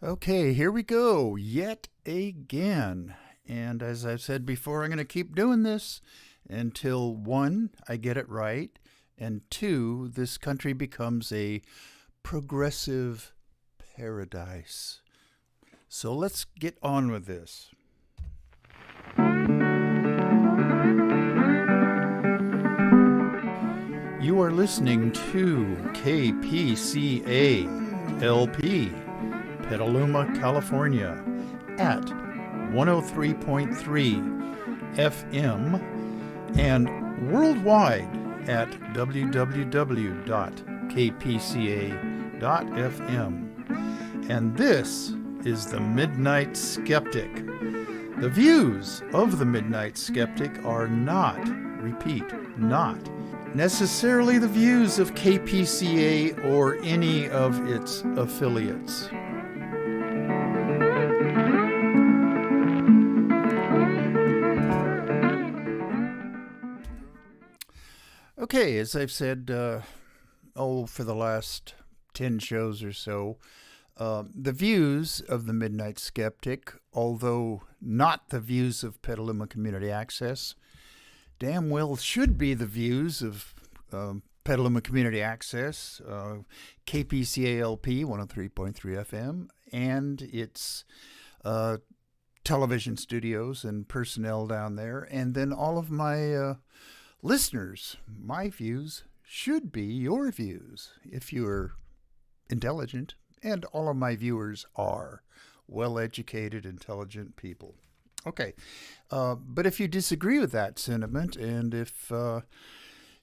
Okay, here we go, yet again. And as I've said before, I'm going to keep doing this until one, I get it right, and two, this country becomes a progressive paradise. So let's get on with this. You are listening to KPCA LP, Petaluma, California, at 103.3 FM and worldwide at www.kpca.fm. And this is the Midnight Skeptic. The views of the Midnight Skeptic are not, repeat, not necessarily the views of KPCA or any of its affiliates. Okay, as I've said, for the last 10 shows or so, the views of the Midnight Skeptic, although not the views of Petaluma Community Access, damn well should be the views of Petaluma Community Access, KPCALP 103.3 FM, and its television studios and personnel down there, and then all of my listeners. My views should be your views if you're intelligent, and all of my viewers are well-educated, intelligent people. Okay, but if you disagree with that sentiment, and if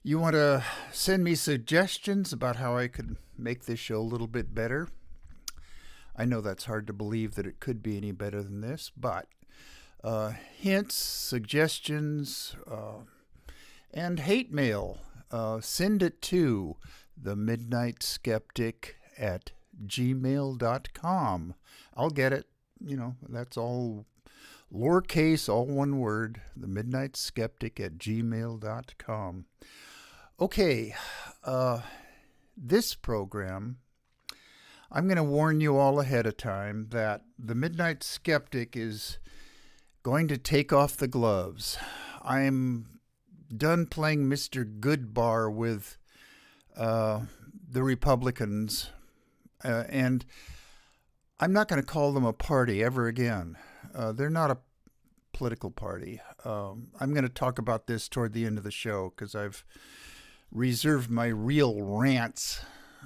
you want to send me suggestions about how I could make this show a little bit better, I know that's hard to believe that it could be any better than this, but hints, suggestions, and hate mail, send it to themidnightskeptic@gmail.com. I'll get it. That's all lowercase, all one word, themidnightskeptic@gmail.com. Okay, this program, I'm going to warn you all ahead of time that the Midnight Skeptic is going to take off the gloves. I'm done playing Mr. Goodbar with the Republicans, and I'm not going to call them a party ever again. They're not a political party. I'm going to talk about this toward the end of the show because I've reserved my real rants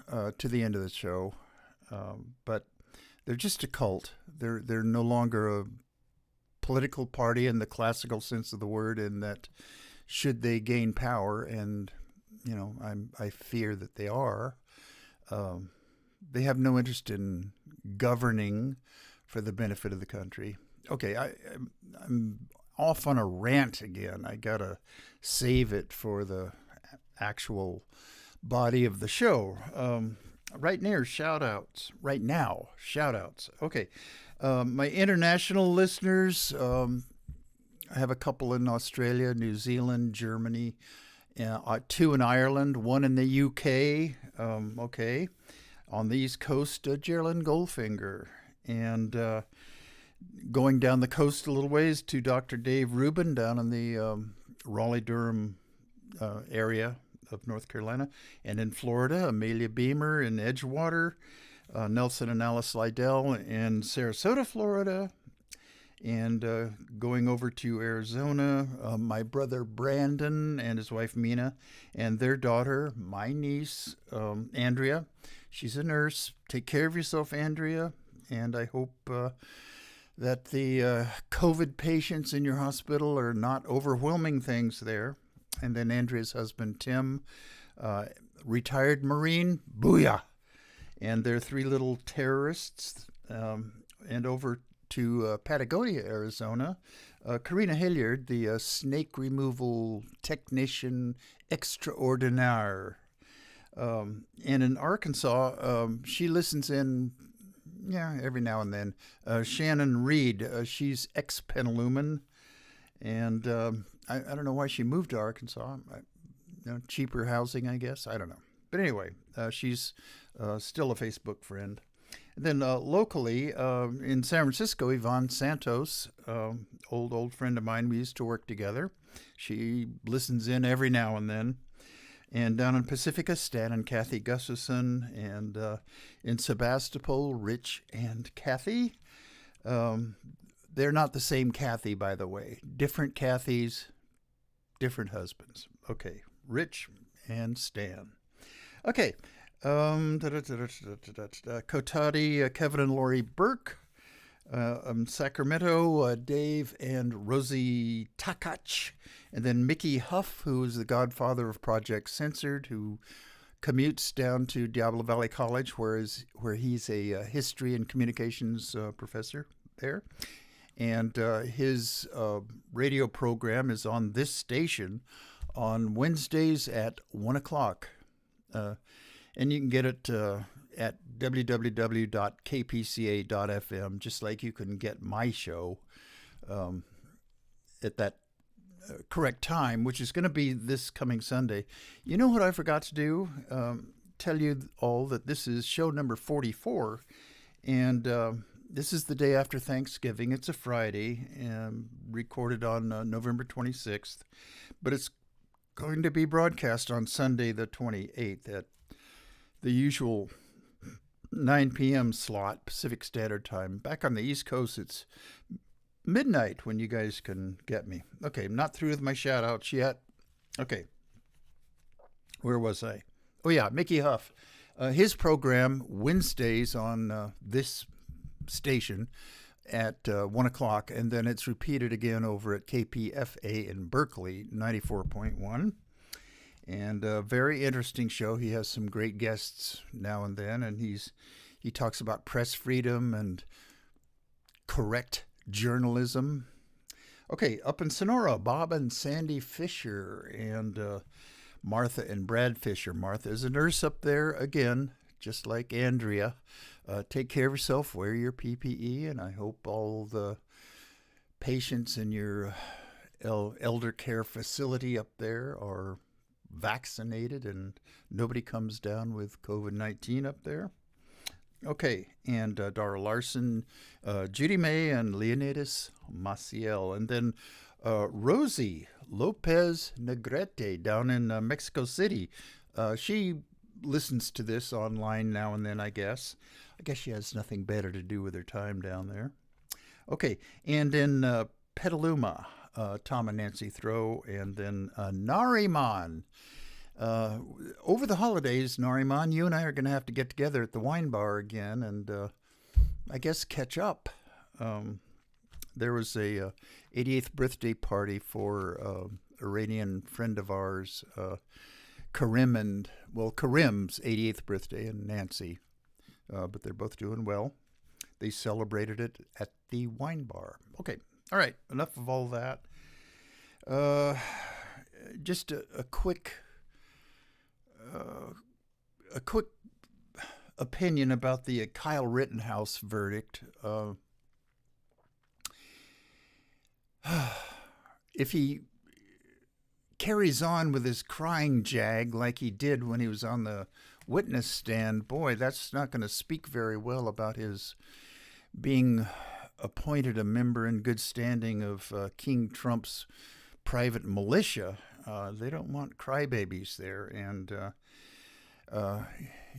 to the end of the show. But they're just a cult. They're no longer a political party in the classical sense of the word, in that should they gain power, and I fear that they are, they have no interest in governing for the benefit of the country. Okay, I'm off on a rant again. I gotta save it for the actual body of the show. Right now, shout outs. Okay, my international listeners, I have a couple in Australia, New Zealand, Germany, 2 in Ireland, 1 in the UK. Okay, on the East Coast, Geraldine Goldfinger, and going down the coast a little ways to Dr. Dave Rubin down in the Raleigh-Durham area of North Carolina, and in Florida, Amelia Beamer in Edgewater, Nelson and Alice Lydell in Sarasota, Florida, and going over to Arizona, my brother Brandon and his wife Mina, and their daughter, my niece Andrea. She's a nurse. Take care of yourself, Andrea, and I hope that the COVID patients in your hospital are not overwhelming things there. And then Andrea's husband, Tim, retired Marine, booyah, and their 3 little terrorists, and over to Patagonia, Arizona, Karina Hilliard, the snake removal technician extraordinaire. And in Arkansas, she listens in, every now and then. Shannon Reed, she's ex-Petaluman, and I don't know why she moved to Arkansas. Cheaper housing, I guess. I don't know. But anyway, she's still a Facebook friend. And then locally in San Francisco, Yvonne Santos, old friend of mine, we used to work together. She listens in every now and then. And down in Pacifica, Stan and Kathy Gustafson, and in Sebastopol, Rich and Kathy. They're not the same Kathy, by the way. Different Kathys, different husbands. Okay, Rich and Stan. Okay, Kotati, Kevin and Lori Burke. Sacramento, Dave and Rosie Takach. And then Mickey Huff, who is the godfather of Project Censored, who commutes down to Diablo Valley College, where he's a history and communications professor there. And his radio program is on this station on Wednesdays at 1 o'clock. And you can get it at www.kpca.fm, just like you can get my show at that correct time, which is going to be this coming Sunday. You know what I forgot to do? Tell you all that this is show number 44, and this is the day after Thanksgiving. It's a Friday, recorded on November 26th, but it's going to be broadcast on Sunday the 28th at the usual 9 p.m. slot, Pacific Standard Time. Back on the East Coast, it's midnight when you guys can get me. Okay, I'm not through with my shout-outs yet. Okay, where was I? Oh, yeah, Mickey Huff. His program, Wednesdays on this station at 1 o'clock, and then it's repeated again over at KPFA in Berkeley, 94.1. And a very interesting show. He has some great guests now and then, and he talks about press freedom and correct journalism. Okay, up in Sonora, Bob and Sandy Fisher and Martha and Brad Fisher. Martha is a nurse up there again, just like Andrea. Take care of yourself, wear your PPE, and I hope all the patients in your elder care facility up there are vaccinated and nobody comes down with COVID-19 up there. Okay, and Dara Larson, Judy May, and Leonidas Maciel. And then Rosie Lopez Negrete down in Mexico City. She listens to this online now and then, I guess. I guess she has nothing better to do with her time down there. Okay, and in Petaluma, Tom and Nancy Throw, and then Nariman. Over the holidays, Nariman, you and I are going to have to get together at the wine bar again and I guess catch up. There was a 88th birthday party for Iranian friend of ours, Karim's 88th birthday, and Nancy. But they're both doing well. They celebrated it at the wine bar. Okay. All right, enough of all that. Just a quick opinion about the Kyle Rittenhouse verdict. If he carries on with his crying jag like he did when he was on the witness stand, boy, that's not going to speak very well about his being appointed a member in good standing of King Trump's private militia. They don't want crybabies there. And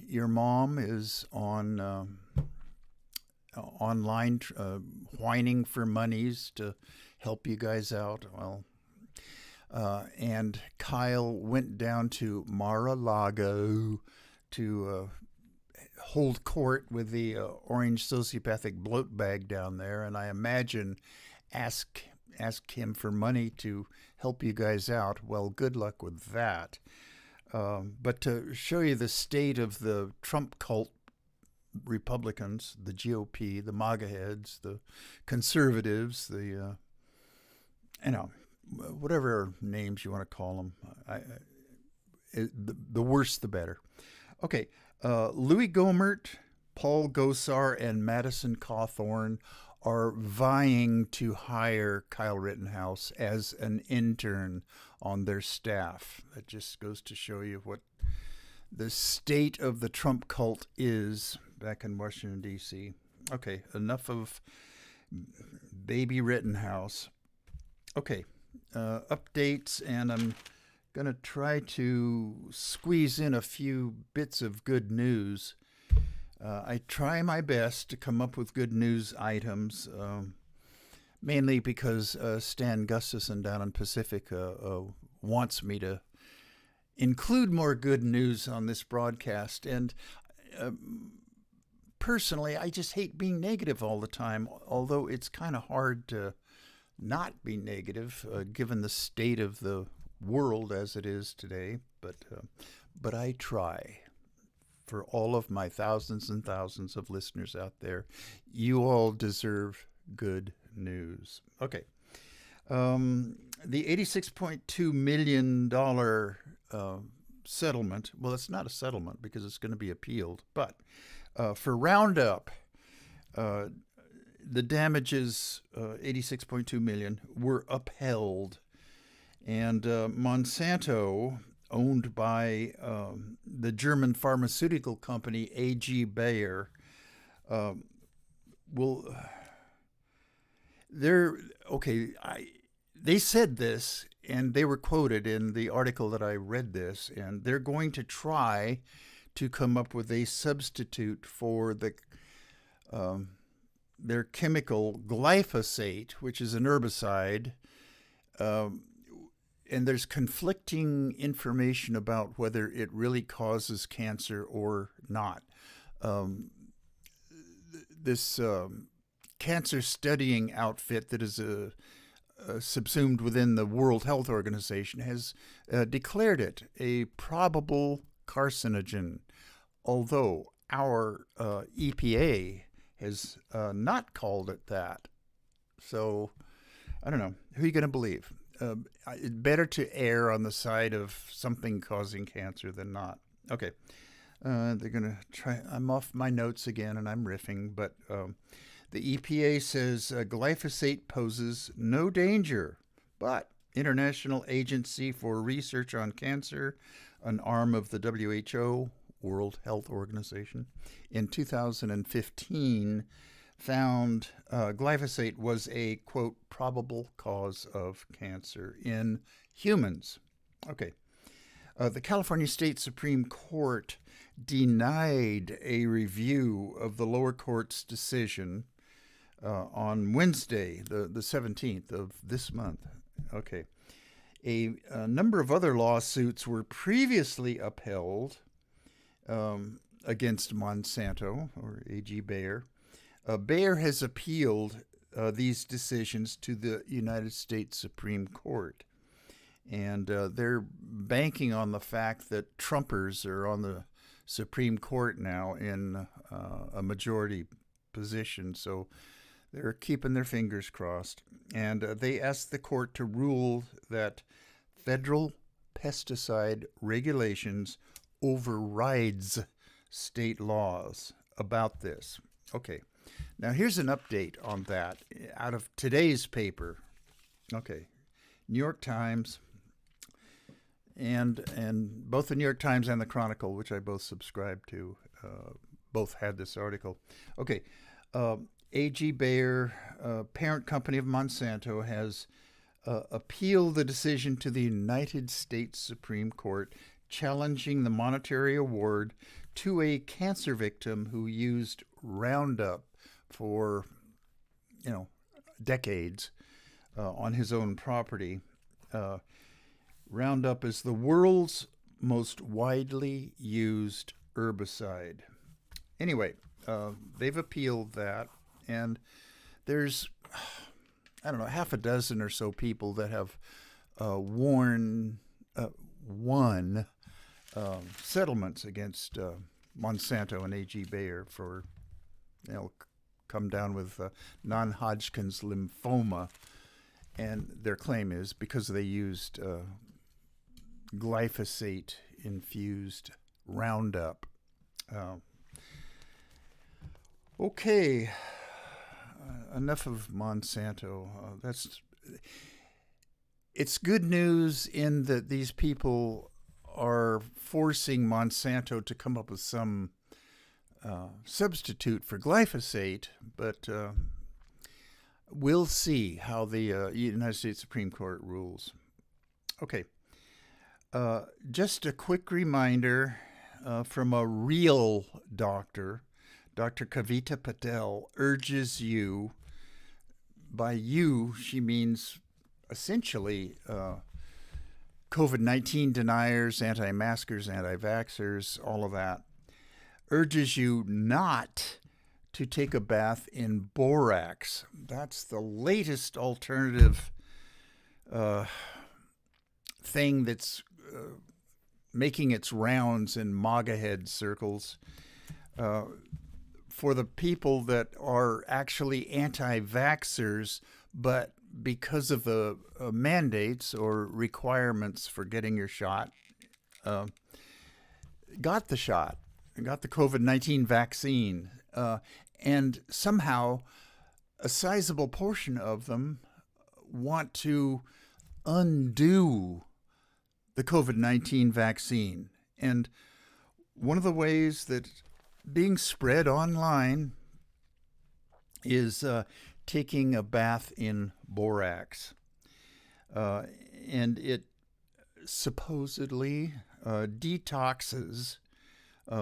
your mom is on online whining for monies to help you guys out. Well, and Kyle went down to Mar-a-Lago to hold court with the Orange Sociopathic bloat bag down there, and I imagine ask him for money to help you guys out. Well, good luck with that. But to show you the state of the Trump cult Republicans, the GOP, the MAGA heads, the conservatives, the whatever names you want to call them, the worse the better. Okay. Louis Gohmert, Paul Gosar, and Madison Cawthorn are vying to hire Kyle Rittenhouse as an intern on their staff. That just goes to show you what the state of the Trump cult is. back in Washington, D.C. Okay, enough of Baby Rittenhouse. Okay, updates, and I'm going to try to squeeze in a few bits of good news. I try my best to come up with good news items, mainly because Stan Gustafson down in Pacifica wants me to include more good news on this broadcast. And personally, I just hate being negative all the time, although it's kind of hard to not be negative given the state of the world as it is today. But I try. For all of my thousands and thousands of listeners out there, you all deserve good news. Okay. The $86.2 million settlement, well, it's not a settlement because it's going to be appealed, but for Roundup, the damages, $86.2 million, were upheld. And Monsanto, owned by the German pharmaceutical company AG Bayer, they said this, and they were quoted in the article that I read this, and they're going to try to come up with a substitute for their chemical glyphosate, which is an herbicide. And there's conflicting information about whether it really causes cancer or not. This cancer studying outfit that is subsumed within the World Health Organization has declared it a probable carcinogen, although our EPA has not called it that. So I don't know. Who are you going to believe? It's better to err on the side of something causing cancer than not. Okay. They're going to try. I'm off my notes again and I'm riffing, but the EPA says glyphosate poses no danger, but International Agency for Research on Cancer, an arm of the WHO, World Health Organization, in 2015 found glyphosate was a, quote, probable cause of cancer in humans. Okay. The California State Supreme Court denied a review of the lower court's decision on Wednesday, the 17th of this month. Okay. A number of other lawsuits were previously upheld against Monsanto, or AG Bayer. Bayer has appealed these decisions to the United States Supreme Court. And they're banking on the fact that Trumpers are on the Supreme Court now in a majority position. So they're keeping their fingers crossed. And they asked the court to rule that federal pesticide regulations overrides state laws about this. Okay. Now, here's an update on that out of today's paper. Okay. New York Times and both the New York Times and the Chronicle, which I both subscribe to, both had this article. Okay. AG Bayer, parent company of Monsanto, has appealed the decision to the United States Supreme Court, challenging the monetary award to a cancer victim who used Roundup for, decades on his own property. Roundup is the world's most widely used herbicide. Anyway, they've appealed that, and there's, half a dozen or so people that have won settlements against Monsanto and AG Bayer for, come down with non-Hodgkin's lymphoma. And their claim is because they used glyphosate-infused Roundup. Okay, enough of Monsanto. It's good news in that these people are forcing Monsanto to come up with some substitute for glyphosate, but we'll see how the United States Supreme Court rules. Okay, just a quick reminder from a real doctor. Dr. Kavita Patel urges you, by you, she means essentially COVID-19 deniers, anti-maskers, anti-vaxxers, all of that, urges you not to take a bath in borax. That's the latest alternative thing that's making its rounds in MAGA head circles. For the people that are actually anti-vaxxers, but because of the mandates or requirements for getting your shot, got the shot, got the COVID-19 vaccine, and somehow a sizable portion of them want to undo the COVID-19 vaccine. And one of the ways that being spread online is taking a bath in borax. And it supposedly detoxes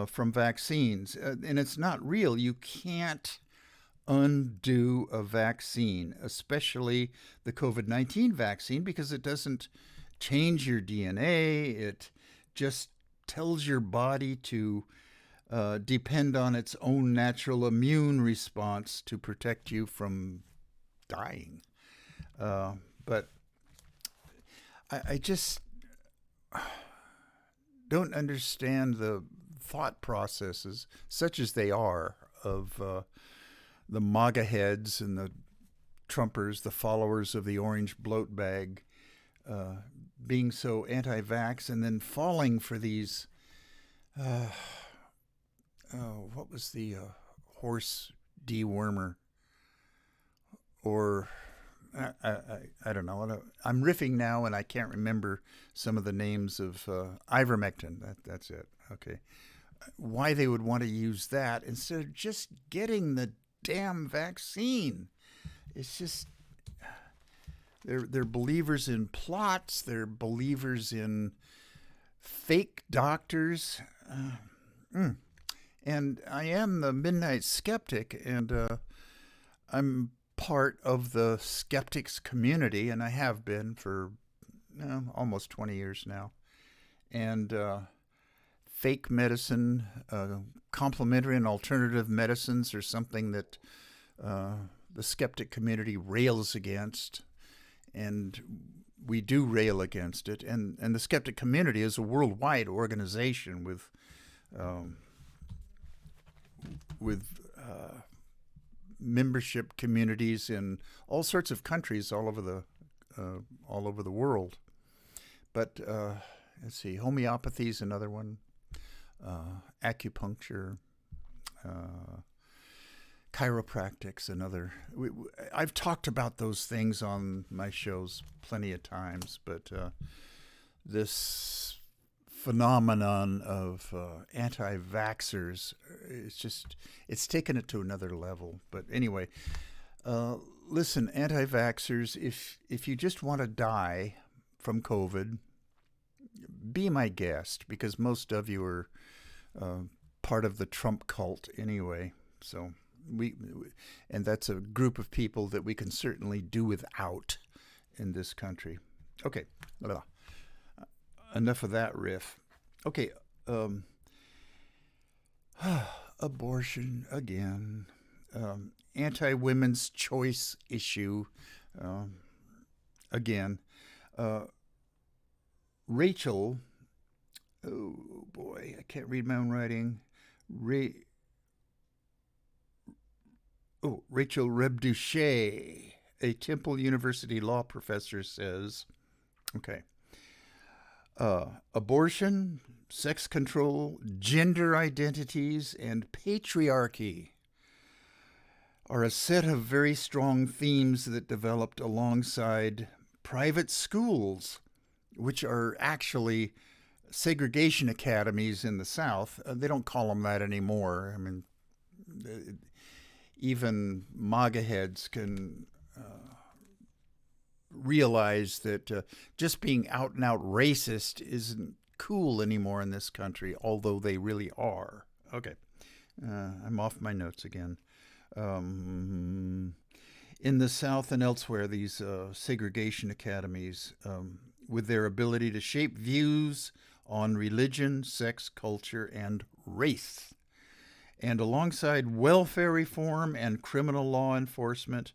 from vaccines. And it's not real. You can't undo a vaccine, especially the COVID-19 vaccine, because it doesn't change your DNA. It just tells your body to depend on its own natural immune response to protect you from dying. But I just don't understand the thought processes, such as they are, of the MAGA heads and the Trumpers, the followers of the orange bloat bag, being so anti-vax and then falling for these what was the horse dewormer? Or I don't know. I'm riffing now, and I can't remember some of the names of ivermectin. That's it. Okay, why they would want to use that instead of just getting the damn vaccine? It's just they're believers in plots. They're believers in fake doctors. And I am the Midnight Skeptic, and I'm part of the skeptics community, and I have been for almost 20 years now. And fake medicine, complementary and alternative medicines are something that the skeptic community rails against, and we do rail against it. And the skeptic community is a worldwide organization with membership communities in all sorts of countries all over the world. But let's see, homeopathy is another one, acupuncture, chiropractic's another. I've talked about those things on my shows plenty of times, but this phenomenon of anti-vaxxers, it's taken it to another level. But anyway, listen, anti-vaxxers, if you just want to die from COVID, be my guest, because most of you are part of the Trump cult anyway. So and that's a group of people that we can certainly do without in this country. Okay. Enough of that riff. Okay, abortion again, anti-women's choice issue again. Rachel, oh boy, I can't read my own writing. Rachel Rebduche, a Temple University law professor, says, okay, abortion, sex control, gender identities, and patriarchy are a set of very strong themes that developed alongside private schools, which are actually segregation academies in the South. They don't call them that anymore. I mean, even MAGA heads can realize that just being out and out racist isn't cool anymore in this country, although they really are. Okay, I'm off my notes again. In the South and elsewhere, these segregation academies, with their ability to shape views on religion, sex, culture, and race, and alongside welfare reform and criminal law enforcement,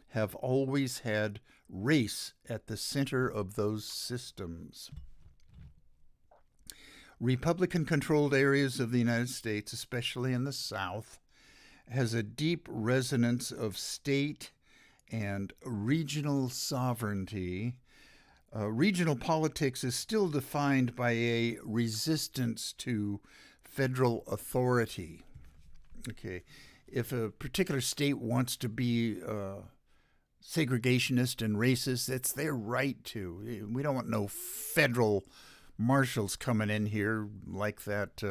have always had race at the center of those systems. Republican-controlled areas of the United States, especially in the South, has a deep resonance of state and regional sovereignty. Regional politics is still defined by a resistance to federal authority. Okay, if a particular state wants to be segregationist and racist, it's their right to. We don't want no federal marshals coming in here like that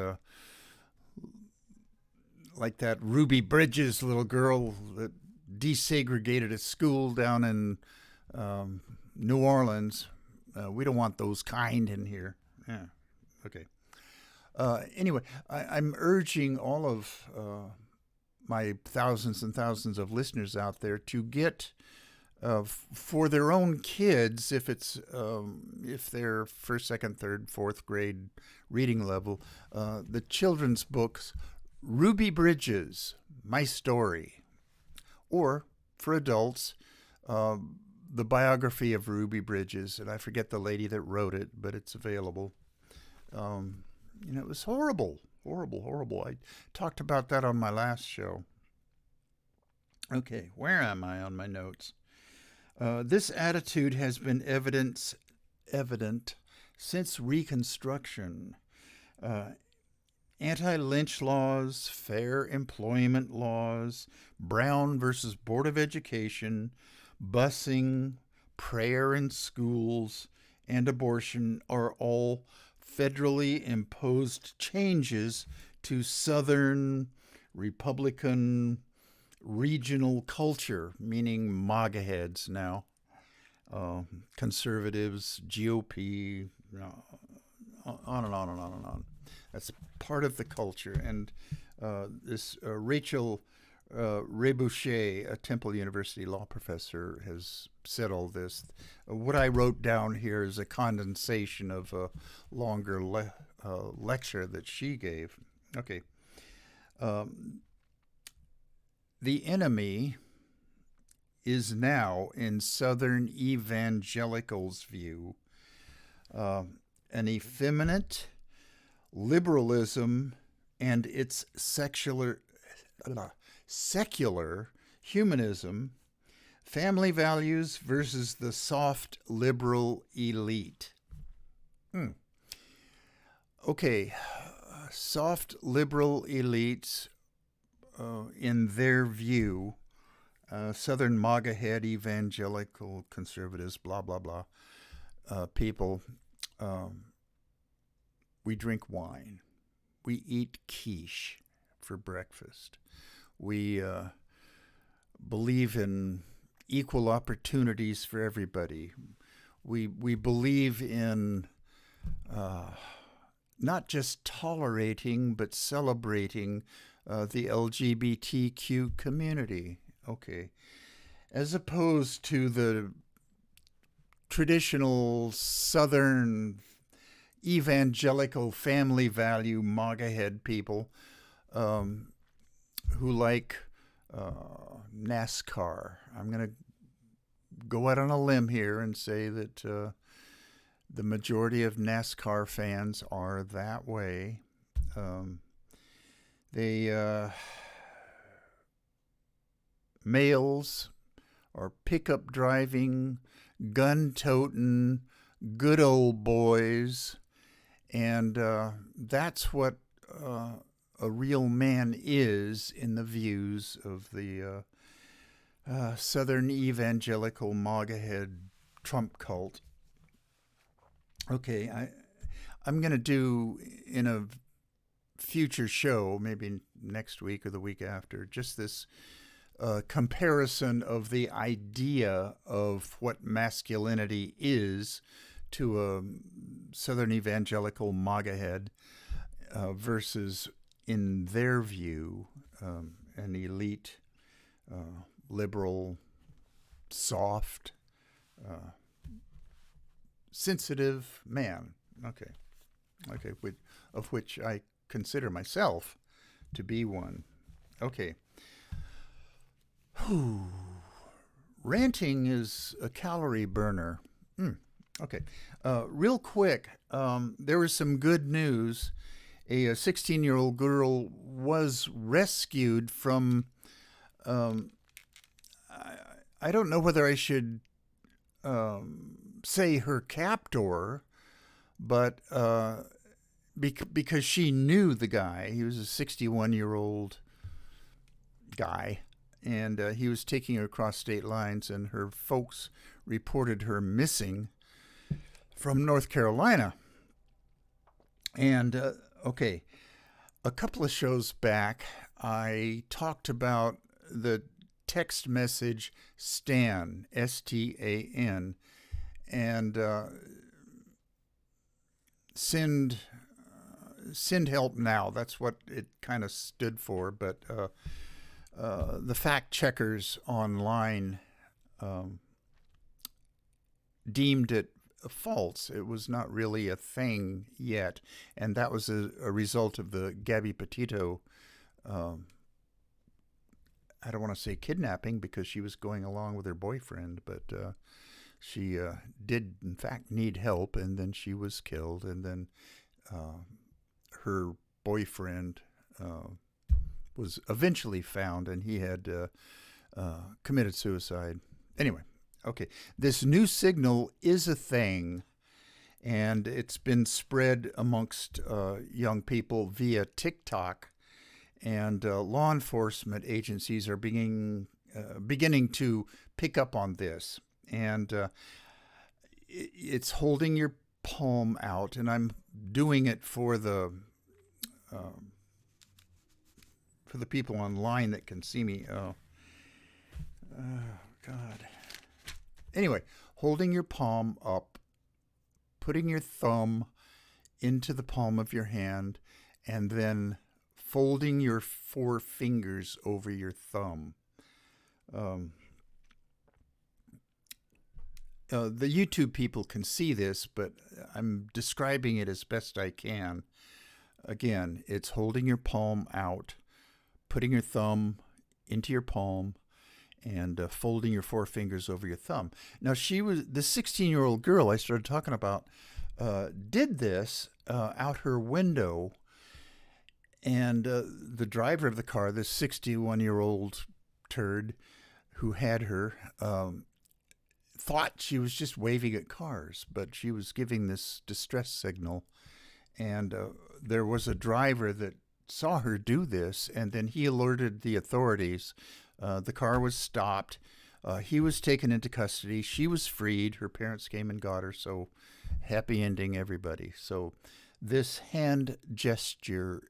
Ruby Bridges little girl that desegregated a school down in New Orleans. We don't want those kind in here. Yeah, okay. Anyway, I'm urging all of my thousands and thousands of listeners out there to get for their own kids, if they're first, second, third, fourth grade reading level, the children's books, Ruby Bridges, My Story, or for adults, the biography of Ruby Bridges, and I forget the lady that wrote it, but it's available. It was horrible. I talked about that on my last show. Okay, where am I on my notes? This attitude has been evident since Reconstruction. Anti-lynch laws, fair employment laws, Brown versus Board of Education, busing, prayer in schools, and abortion are all federally imposed changes to Southern Republican regional culture, meaning MAGA heads now, conservatives, GOP, on and on and on and on. That's part of the culture. And this Rachel Reboucher, a Temple University law professor, has said all this. What I wrote down here is a condensation of a longer lecture that she gave. Okay. The enemy is now, in Southern evangelicals' view, an effeminate liberalism and its secular humanism, family values versus the soft liberal elite. Okay, soft liberal elites, in their view, Southern MAGA head evangelical conservatives, blah, blah, blah, people, we drink wine. We eat quiche for breakfast. We believe in equal opportunities for everybody. We believe in not just tolerating, but celebrating the LGBTQ community. Okay. As opposed to the traditional Southern evangelical family value MAGA head people who like NASCAR. I'm going to go out on a limb here and say that the majority of NASCAR fans are that way. Males are pickup driving, gun-toting, good old boys, and that's what a real man is in the views of the Southern evangelical MAGA head Trump cult. Okay, I'm going to do in a future show, maybe next week or the week after, just this comparison of the idea of what masculinity is to a Southern evangelical MAGA head versus, in their view, an elite, liberal, soft, sensitive man. Okay, of which I consider myself to be one. Okay. Ranting is a calorie burner. Okay. Real quick, there was some good news. A 16-year-old girl was rescued from, I don't know whether I should say her captor, but because she knew the guy. He was a 61-year-old guy, and he was taking her across state lines, and her folks reported her missing from North Carolina. And, okay, a couple of shows back, I talked about the text message STAN, S-T-A-N, and send help now. That's what it kind of stood for, but the fact checkers online deemed it false. It was not really a thing yet, and that was a result of the Gabby Petito, I don't want to say kidnapping because she was going along with her boyfriend, but she did in fact need help, and then she was killed, and then her boyfriend was eventually found, and he had committed suicide. Anyway, okay, this new signal is a thing, and it's been spread amongst young people via TikTok, and law enforcement agencies are beginning to pick up on this. And it's holding your palm out, and I'm doing it for the people online that can see me. Oh, God. Anyway, holding your palm up, putting your thumb into the palm of your hand, and then folding your four fingers over your thumb. The YouTube people can see this, but I'm describing it as best I can. Again, it's holding your palm out, putting your thumb into your palm, and folding your four fingers over your thumb. Now, the 16-year-old girl I started talking about did this out her window, and the driver of the car, this 61-year-old turd who had her, thought she was just waving at cars, but she was giving this distress signal. And there was a driver that saw her do this, and then he alerted the authorities. The car was stopped. He was taken into custody. She was freed. Her parents came and got her. So happy ending, everybody. So this hand gesture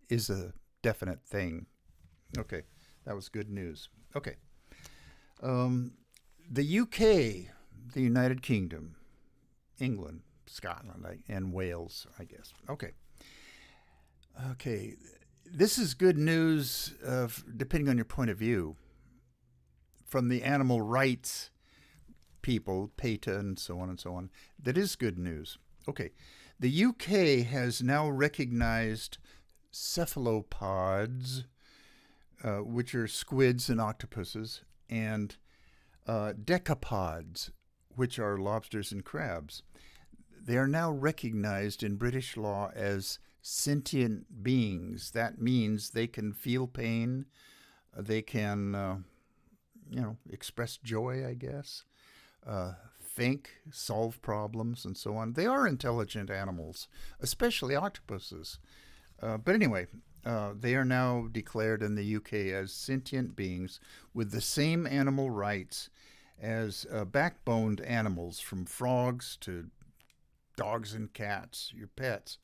is a definite thing. Okay, that was good news. Okay. The UK, the United Kingdom, England, Scotland, and Wales, I guess. Okay. This is good news, depending on your point of view, from the animal rights people, PETA and so on. That is good news. Okay. The UK has now recognized cephalopods, which are squids and octopuses, and decapods, which are lobsters and crabs. They are now recognized in British law as sentient beings. That means they can feel pain, they can, express joy, I guess, think, solve problems, and so on. They are intelligent animals, especially octopuses. But anyway, they are now declared in the UK as sentient beings with the same animal rights as backboned animals, from frogs to dogs and cats, your pets.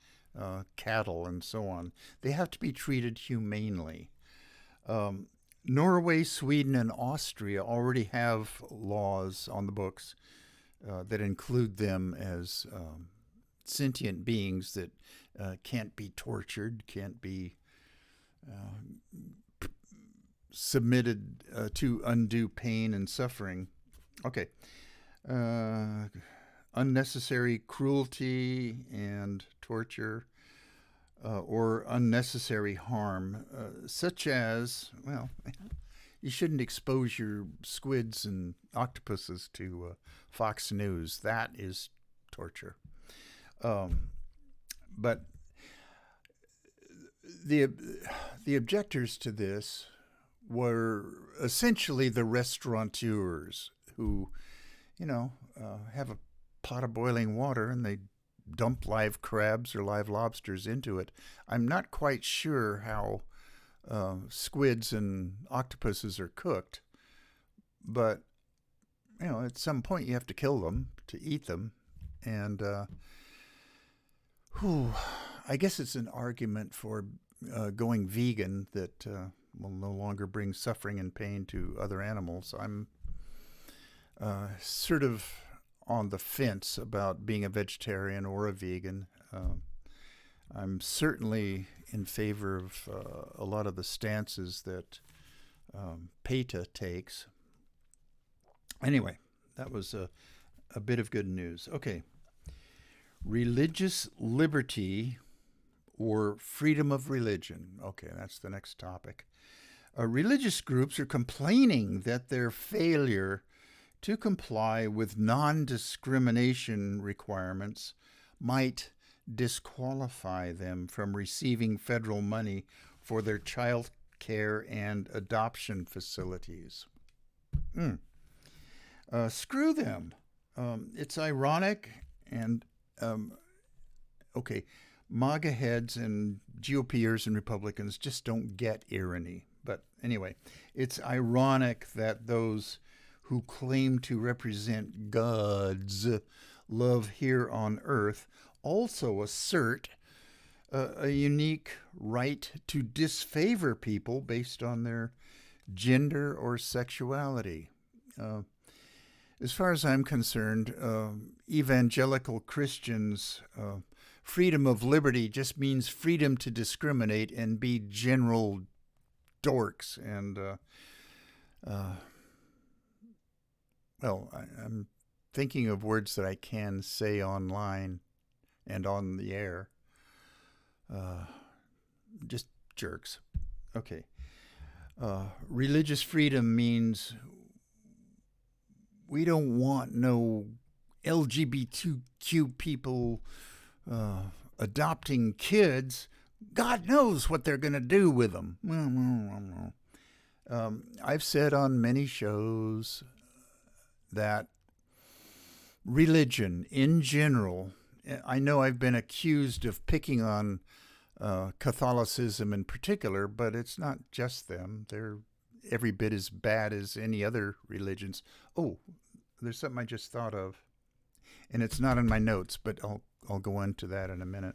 cattle and so on. They have to be treated humanely. Norway, Sweden, and Austria already have laws on the books that include them as sentient beings that can't be tortured, can't be submitted to undue pain and suffering. Okay. Unnecessary cruelty and torture or unnecessary harm, such as, well, you shouldn't expose your squids and octopuses to Fox News. That is torture. But the objectors to this were essentially the restaurateurs who, have a pot of boiling water and they dump live crabs or live lobsters into it. I'm not quite sure how squids and octopuses are cooked, but at some point you have to kill them to eat them, and I guess it's an argument for going vegan that will no longer bring suffering and pain to other animals. I'm sort of on the fence about being a vegetarian or a vegan. I'm certainly in favor of a lot of the stances that PETA takes. Anyway, that was a bit of good news. Okay. Religious liberty or freedom of religion. Okay, that's the next topic. Religious groups are complaining that their failure to comply with non-discrimination requirements might disqualify them from receiving federal money for their child care and adoption facilities. Screw them. It's ironic and, MAGA heads and GOPers and Republicans just don't get irony. But anyway, it's ironic that those who claim to represent God's love here on earth also assert a unique right to disfavor people based on their gender or sexuality. As far as I'm concerned, evangelical Christians, freedom of liberty just means freedom to discriminate and be general dorks. And, I'm thinking of words that I can say online and on the air. Just jerks. Okay. Religious freedom means we don't want no LGBTQ people adopting kids. God knows what they're going to do with them. I've said on many shows that religion in general, I know I've been accused of picking on Catholicism in particular, but it's not just them. They're every bit as bad as any other religions. Oh, there's something I just thought of, and it's not in my notes, but I'll go into that in a minute.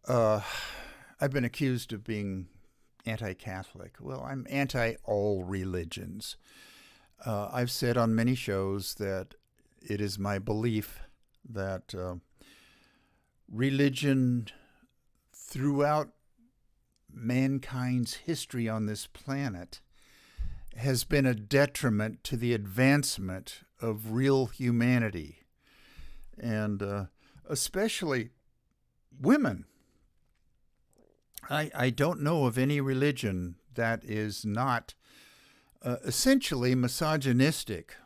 I've been accused of being anti-Catholic. Well, I'm anti all religions. I've said on many shows that it is my belief that religion throughout mankind's history on this planet has been a detriment to the advancement of real humanity, and especially women. I don't know of any religion that is not essentially misogynistic.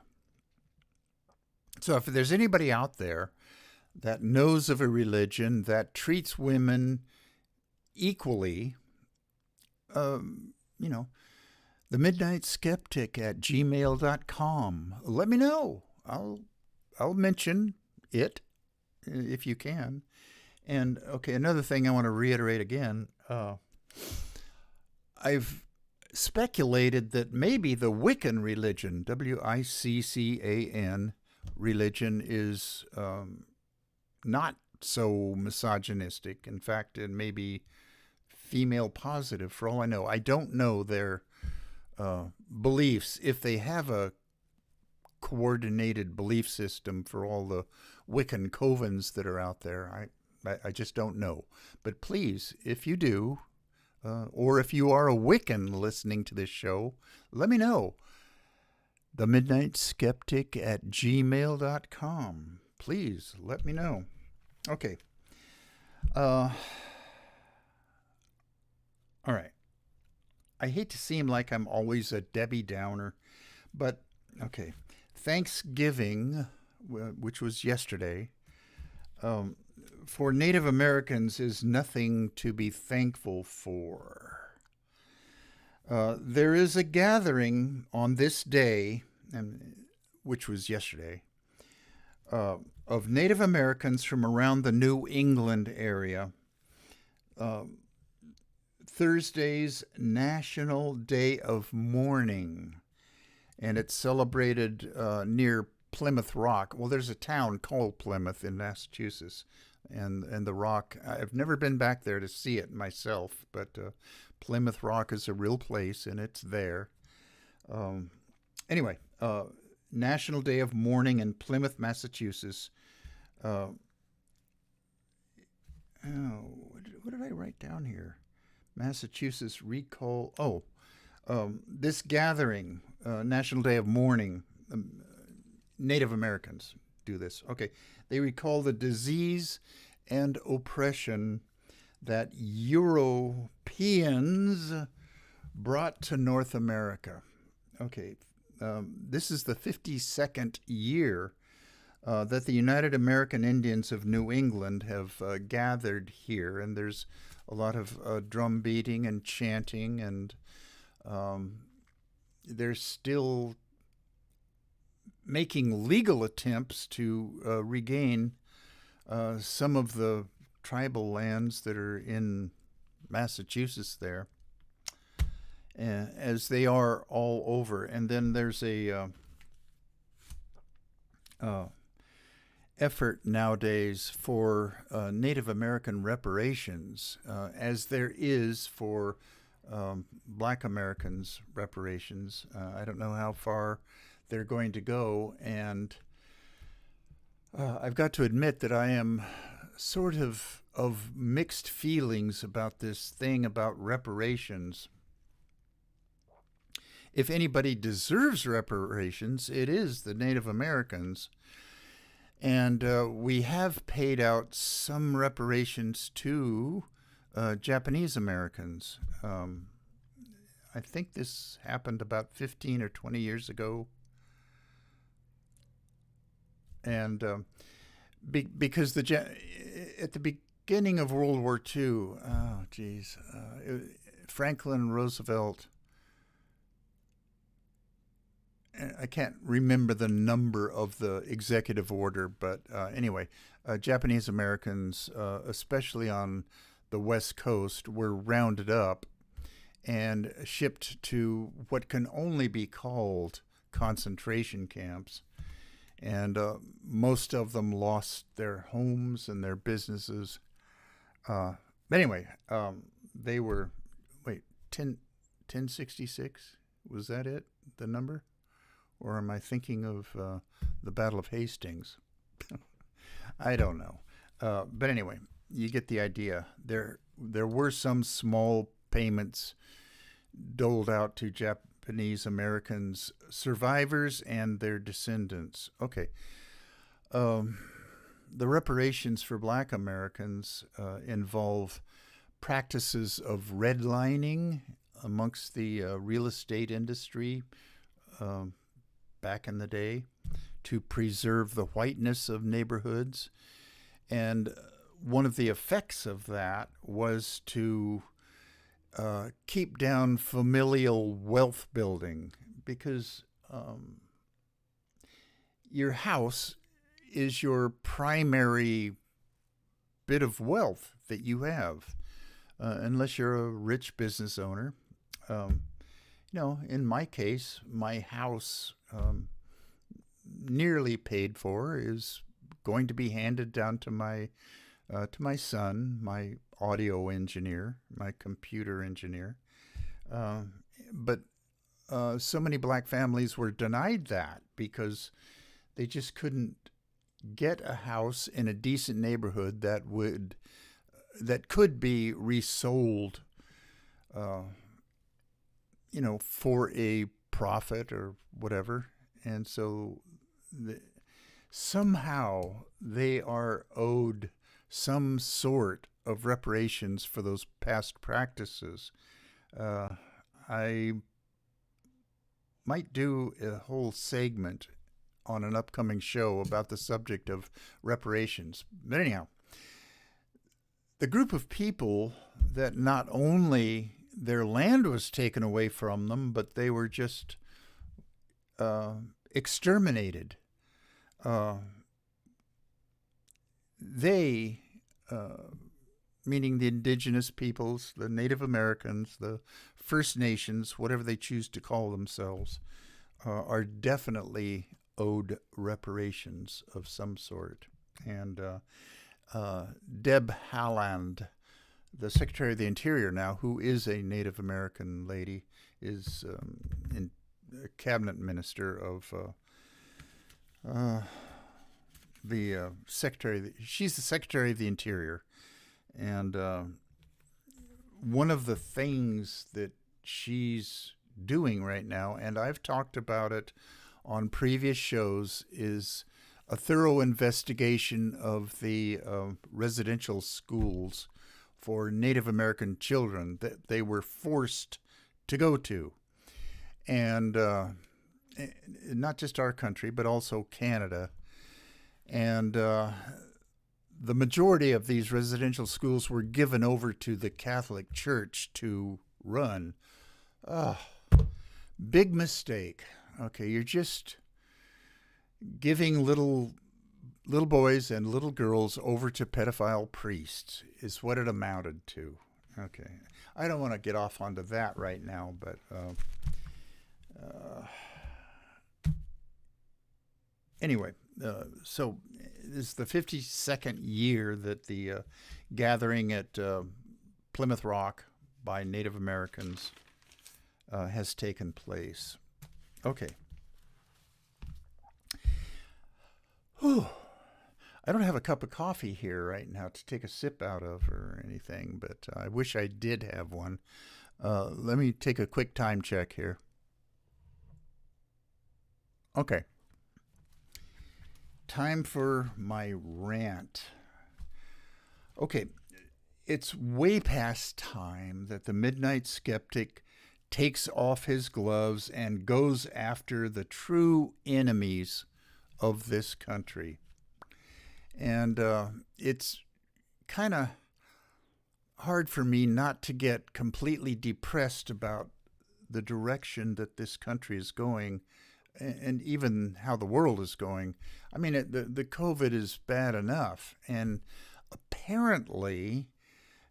So if there's anybody out there that knows of a religion that treats women equally, the Midnight Skeptic at gmail.com. Let me know. I'll mention it if you can. And okay, another thing I want to reiterate again. I've speculated that maybe the Wiccan religion, WICCAN religion, is not so misogynistic. In fact, it may be female positive for all I know. I don't know their beliefs. If they have a coordinated belief system for all the Wiccan covens that are out there, I just don't know. But please, if you do, or if you are a Wiccan listening to this show, let me know. The Midnight Skeptic at gmail.com. Please let me know. Okay. All right. I hate to seem like I'm always a Debbie Downer, but okay. Thanksgiving, which was yesterday, for Native Americans is nothing to be thankful for. There is a gathering on this day, which was yesterday, of Native Americans from around the New England area. Thursday's National Day of Mourning, and it's celebrated near Plymouth Rock. Well, there's a town called Plymouth in Massachusetts, and the Rock. I've never been back there to see it myself, but Plymouth Rock is a real place, and it's there. Anyway, National Day of Mourning in Plymouth, Massachusetts. What did I write down here? Massachusetts recall. This gathering, National Day of Mourning, Native Americans do this. Okay, they recall the disease and oppression that Europeans brought to North America. Okay, this is the 52nd year that the United American Indians of New England have gathered here, and there's a lot of drum beating and chanting, and they're still making legal attempts to regain some of the tribal lands that are in Massachusetts there, as they are all over. And then there's a effort nowadays for Native American reparations, as there is for Black Americans reparations. I don't know how far they're going to go, and I've got to admit that I am sort of mixed feelings about this thing about reparations. If anybody deserves reparations, it is the Native Americans. And we have paid out some reparations to Japanese Americans. I think this happened about 15 or 20 years ago. And because at the beginning of World War II, Franklin Roosevelt, I can't remember the number of the executive order, but anyway, Japanese Americans, especially on the West Coast, were rounded up and shipped to what can only be called concentration camps. And most of them lost their homes and their businesses. But anyway, they were, 1066? Was that it, the number? Or am I thinking of the Battle of Hastings? I don't know. But anyway, you get the idea. There were some small payments doled out to Japanese Americans, survivors, and their descendants. Okay. The reparations for Black Americans involve practices of redlining amongst the real estate industry back in the day to preserve the whiteness of neighborhoods. And one of the effects of that was to keep down familial wealth building, because your house is your primary bit of wealth that you have, unless you're a rich business owner. In my case, my house, nearly paid for, is going to be handed down to my to my son, my audio engineer, my computer engineer. Uh, but so many black families were denied that because they just couldn't get a house in a decent neighborhood that could be resold, uh, for a profit or whatever. And so somehow they are owed some sort of reparations for those past practices. I might do a whole segment on an upcoming show about the subject of reparations. But anyhow, the group of people that not only their land was taken away from them, but they were just exterminated. They, meaning the indigenous peoples, the Native Americans, the First Nations, whatever they choose to call themselves, are definitely owed reparations of some sort. And Deb Haaland, the Secretary of the Interior now, who is a Native American lady, is a cabinet minister of the Secretary. She's the Secretary of the Interior. And one of the things that she's doing right now, and I've talked about it on previous shows, is a thorough investigation of the residential schools for Native American children that they were forced to go to. And not just our country, but also Canada. And the majority of these residential schools were given over to the Catholic Church to run. Big mistake. Okay, you're just giving little boys and little girls over to pedophile priests is what it amounted to. Okay, I don't want to get off onto that right now, but anyway, so this is the 52nd year that the gathering at Plymouth Rock by Native Americans has taken place. Okay. Whew. I don't have a cup of coffee here right now to take a sip out of or anything, but I wish I did have one. Let me take a quick time check here. Okay. Time for my rant. Okay, it's way past time that the Midnight Skeptic takes off his gloves and goes after the true enemies of this country. And it's kind of hard for me not to get completely depressed about the direction that this country is going, and even how the world is going. I mean, the COVID is bad enough. And apparently,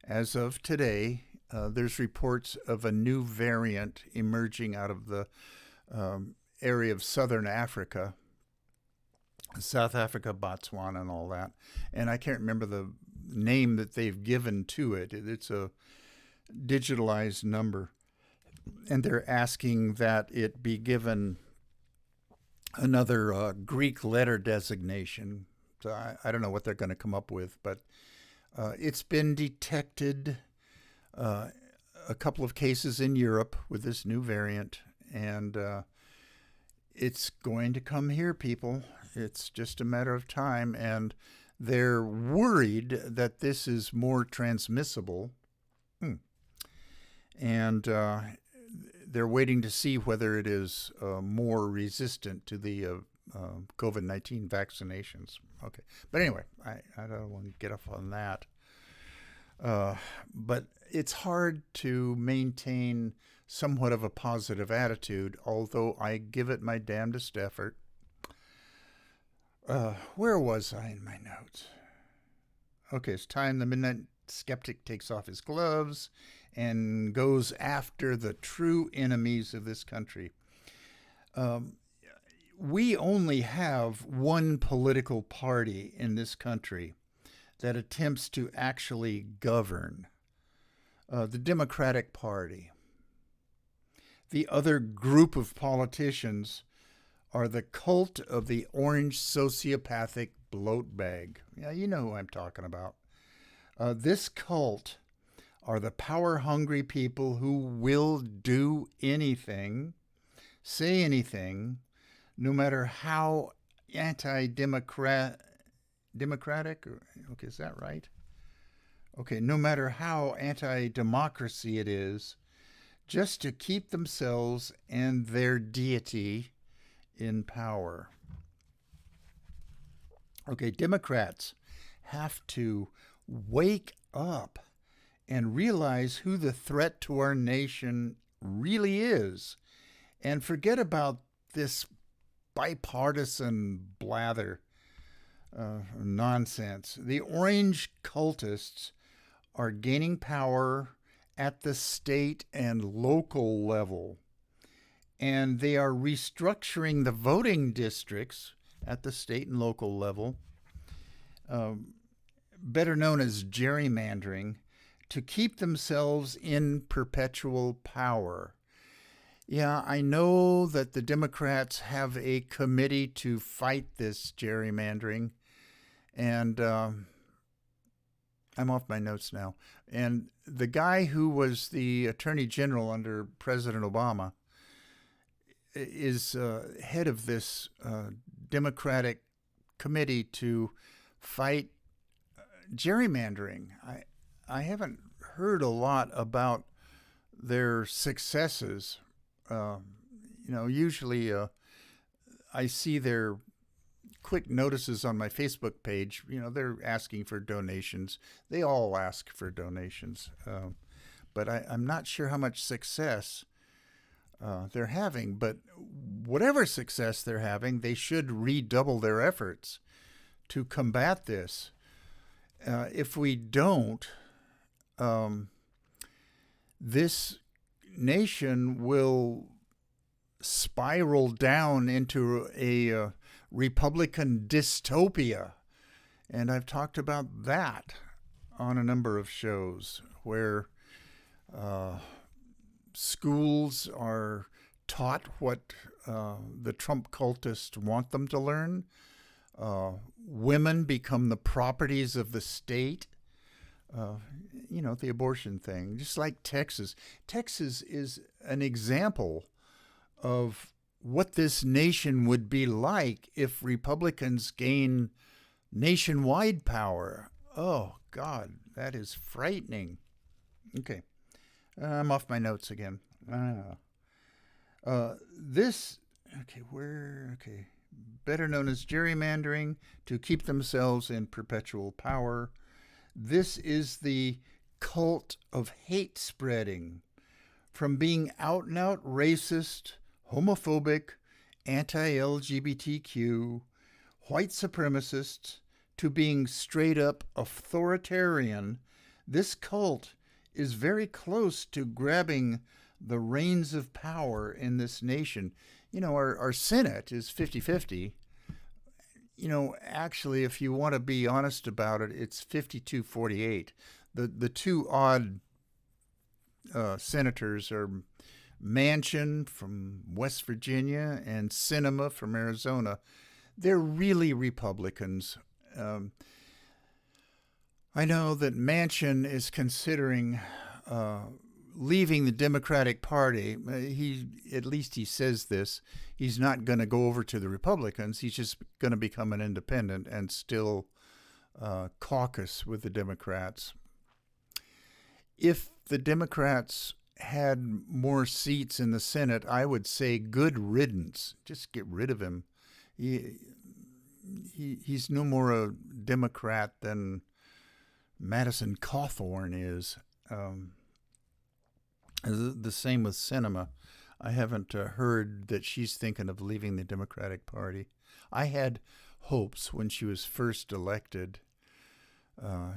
as of today, there's reports of a new variant emerging out of the area of southern Africa, South Africa, Botswana, and all that. And I can't remember the name that they've given to it. It's a digitalized number. And they're asking that it be given another Greek letter designation. So I don't know what they're going to come up with, but it's been detected a couple of cases in Europe with this new variant, and it's going to come here, people. It's just a matter of time, and they're worried that this is more transmissible, and they're waiting to see whether it is more resistant to the COVID-19 vaccinations. Okay, but anyway, I don't want to get off on that. But it's hard to maintain somewhat of a positive attitude, although I give it my damnedest effort. Where was I in my notes? Okay, it's time the Midnight Skeptic takes off his gloves and goes after the true enemies of this country. We only have one political party in this country. that attempts to actually govern. The Democratic Party. The other group of politicians are the cult of the Orange Sociopathic bloat bag. Yeah, you know who I'm talking about. This cult are the power-hungry people who will do anything, say anything, no matter how anti-democratic, okay, is that right? Okay, no matter how anti-democracy it is, just to keep themselves and their deity in power. Okay, Democrats have to wake up and realize who the threat to our nation really is, and forget about this bipartisan blather nonsense. The orange cultists are gaining power at the state and local level, and they are restructuring the voting districts at the state and local level, better known as gerrymandering, to keep themselves in perpetual power. Yeah, I know that the Democrats have a committee to fight this gerrymandering, and I'm off my notes now. And the guy who was the Attorney General under President Obama is head of this Democratic committee to fight gerrymandering. I haven't heard a lot about their successes. Usually I see their quick notices on my Facebook page. They're asking for donations. They all ask for donations. But I'm not sure how much success they're having. But whatever success they're having, they should redouble their efforts to combat this. If we don't, this nation will spiral down into a Republican dystopia. And I've talked about that on a number of shows where schools are taught what the Trump cultists want them to learn. Women become the properties of the state. The abortion thing, just like Texas. Texas is an example of what this nation would be like if Republicans gain nationwide power. Oh, God, that is frightening. Okay, I'm off my notes again. Better known as gerrymandering, to keep themselves in perpetual power. This is the cult of hate spreading, from being out and out racist, homophobic, anti-LGBTQ, white supremacist, to being straight up authoritarian. This cult is very close to grabbing the reins of power in this nation. Our Senate is 50-50. Actually, if you want to be honest about it, it's 52-48. The two odd senators are Manchin from West Virginia and Sinema from Arizona. They're really Republicans. I know that Manchin is considering leaving the Democratic Party. At least he says this. He's not going to go over to the Republicans. He's just going to become an independent and still caucus with the Democrats. If the Democrats had more seats in the Senate, I would say good riddance. Just get rid of him. He's no more a Democrat than Madison Cawthorn is. The same with Sinema. I haven't heard that she's thinking of leaving the Democratic Party. I had hopes when she was first elected.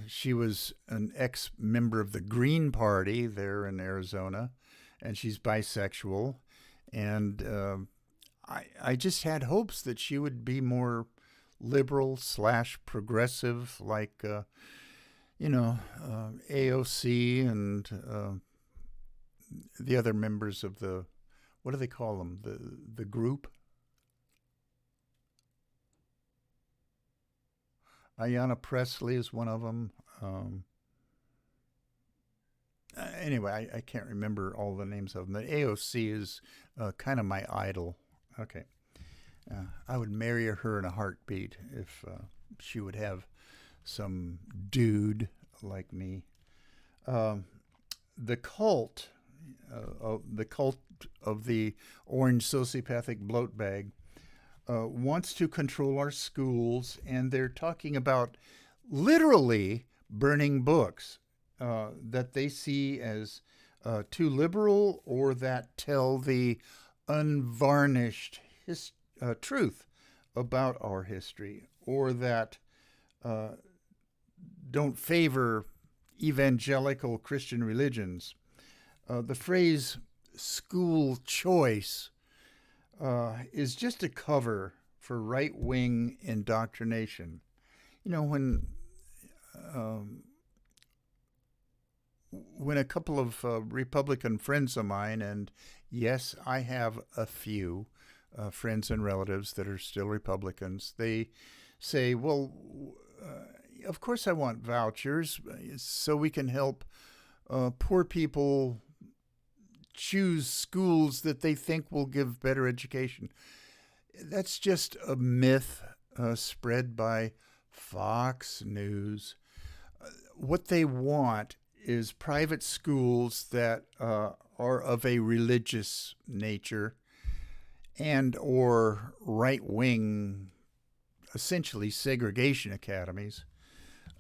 She was an ex-member of the Green Party there in Arizona, and she's bisexual. And I just had hopes that she would be more liberal slash progressive, like AOC and the other members of the, what do they call them? The group. Ayanna Pressley is one of them. Anyway, I can't remember all the names of them. The AOC is kind of my idol. Okay. I would marry her in a heartbeat if she would have some dude like me. The cult of the Orange Sociopathic bloat bag wants to control our schools, and they're talking about literally burning books that they see as too liberal or that tell the unvarnished truth about our history, or that don't favor evangelical Christian religions. The phrase school choice is just a cover for right-wing indoctrination. When a couple of Republican friends of mine, and yes, I have a few friends and relatives that are still Republicans, they say, well, of course I want vouchers so we can help poor people choose schools that they think will give better education. That's just a myth spread by Fox News. What they want is private schools that are of a religious nature and or right-wing, essentially segregation academies.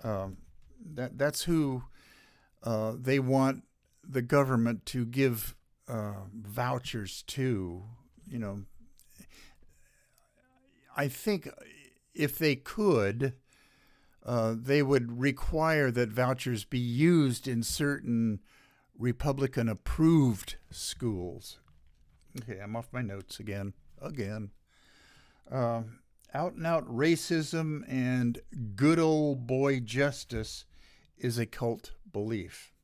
That's who they want the government to give vouchers to. I think if they could, they would require that vouchers be used in certain Republican-approved schools. Okay, I'm off my notes again. Out-and-out racism and good old boy justice is a cult belief.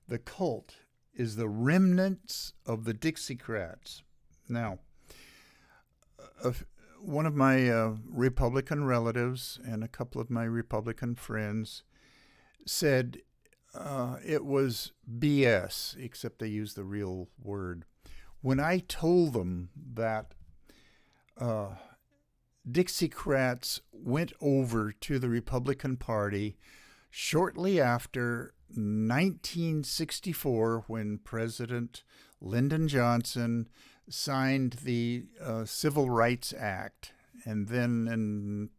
The cult is the remnants of the Dixiecrats. Now, one of my Republican relatives and a couple of my Republican friends said it was BS, except they used the real word. When I told them that Dixiecrats went over to the Republican Party shortly after 1964, when President Lyndon Johnson signed the Civil Rights Act, and then in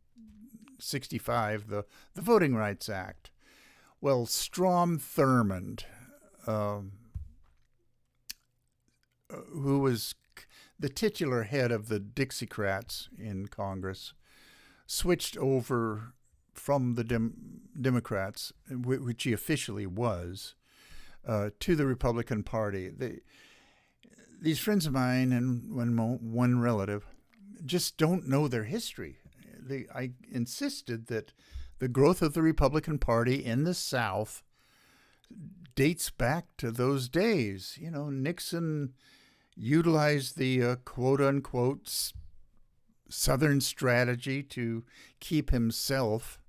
65, the Voting Rights Act. Well, Strom Thurmond, who was the titular head of the Dixiecrats in Congress, switched over from the Democrats, which he officially was, to the Republican Party. These friends of mine and one relative just don't know their history. I insisted that the growth of the Republican Party in the South dates back to those days. Nixon utilized the quote-unquote Southern strategy to keep himself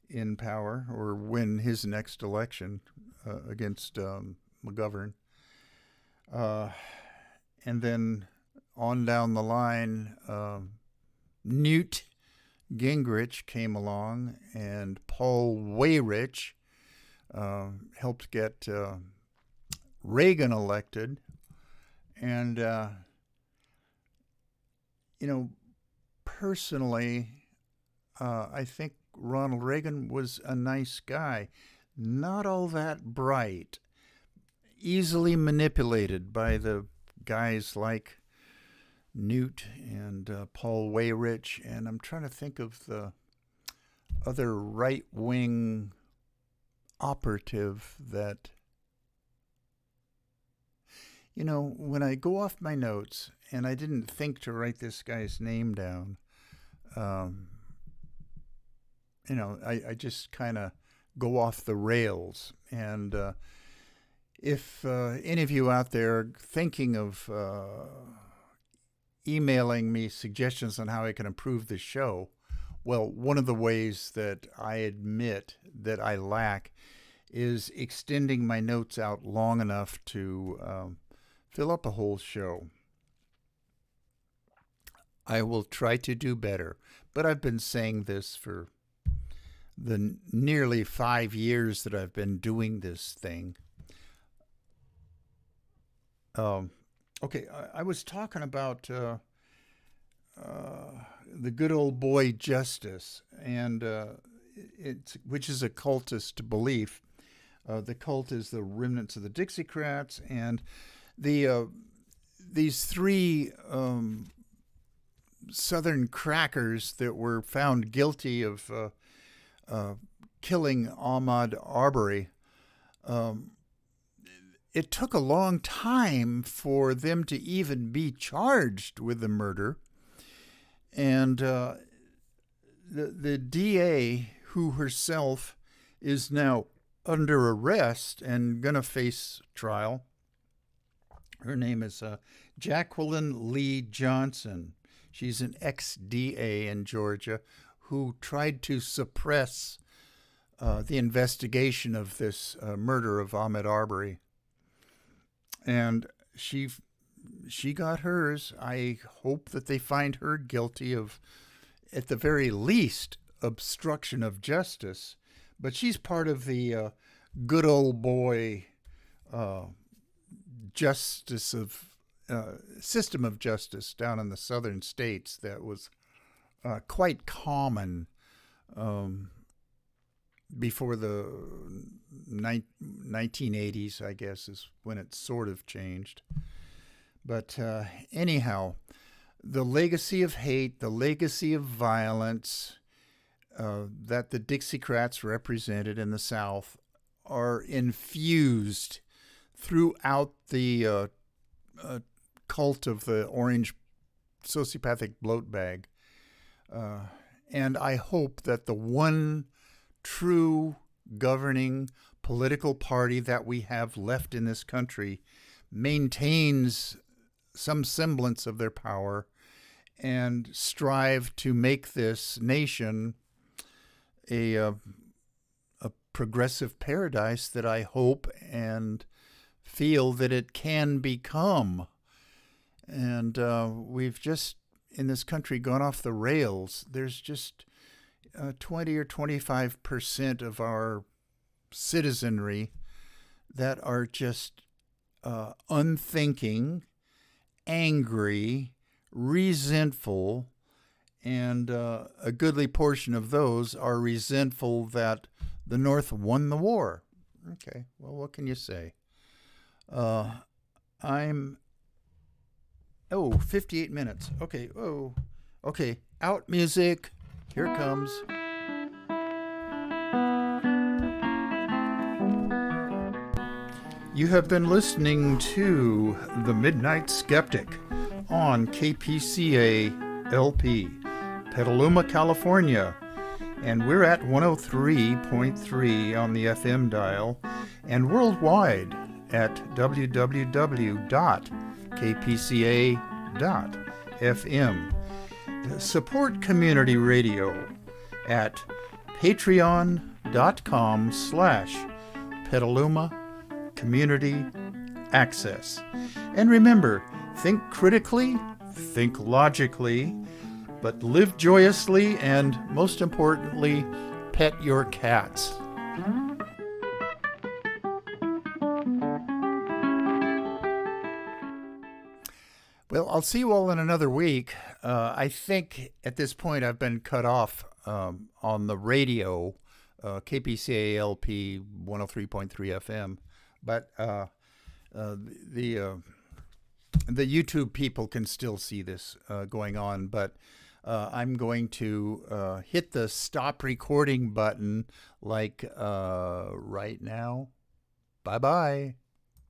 in power or win his next election against McGovern. And then on down the line, Newt Gingrich came along, and Paul Weyrich helped get Reagan elected. And, personally, I think Ronald Reagan was a nice guy. Not all that bright. Easily manipulated by the guys like Newt and Paul Weyrich. And I'm trying to think of the other right-wing operative that... when I go off my notes, and I didn't think to write this guy's name down, I just kind of go off the rails. And if any of you out there thinking of emailing me suggestions on how I can improve the show, well, one of the ways that I admit that I lack is extending my notes out long enough to fill up a whole show. I will try to do better, but I've been saying this for the nearly 5 years that I've been doing this thing. Okay, I was talking about the good old boy Justice, and which is a cultist belief. The cult is the remnants of the Dixiecrats, and these three Southern crackers that were found guilty of killing Ahmaud Arbery. It took a long time for them to even be charged with the murder. And the DA, who herself is now under arrest and going to face trial, her name is Jacqueline Lee Johnson. She's an ex-DA in Georgia who tried to suppress the investigation of this murder of Ahmaud Arbery. And she got hers. I hope that they find her guilty of, at the very least, obstruction of justice. But she's part of the good old boy system of justice down in the southern states that was quite common before the 1980s, I guess, is when it sort of changed. But anyhow, the legacy of hate, the legacy of violence that the Dixiecrats represented in the South are infused throughout the cult of the Orange Sociopathic bloat bag. And I hope that the one true governing political party that we have left in this country maintains some semblance of their power and strive to make this nation a progressive paradise that I hope and feel that it can become. And we've just, in this country, gone off the rails. There's just 20 or 25% of our citizenry that are just unthinking, angry, resentful, and a goodly portion of those are resentful that the North won the war. Okay, well, what can you say? 58 minutes. Okay, okay, out music. Here it comes. You have been listening to The Midnight Skeptic on KPCA LP, Petaluma, California. And we're at 103.3 on the FM dial and worldwide at www.kpca.fm. Support community radio at patreon.com/Petaluma Community Access. And remember, think critically, think logically, but live joyously, and most importantly, pet your cats. Well, I'll see you all in another week. I think at this point I've been cut off on the radio, KPCA LP 103.3 FM, but the YouTube people can still see this going on. But I'm going to hit the stop recording button like right now. Bye-bye.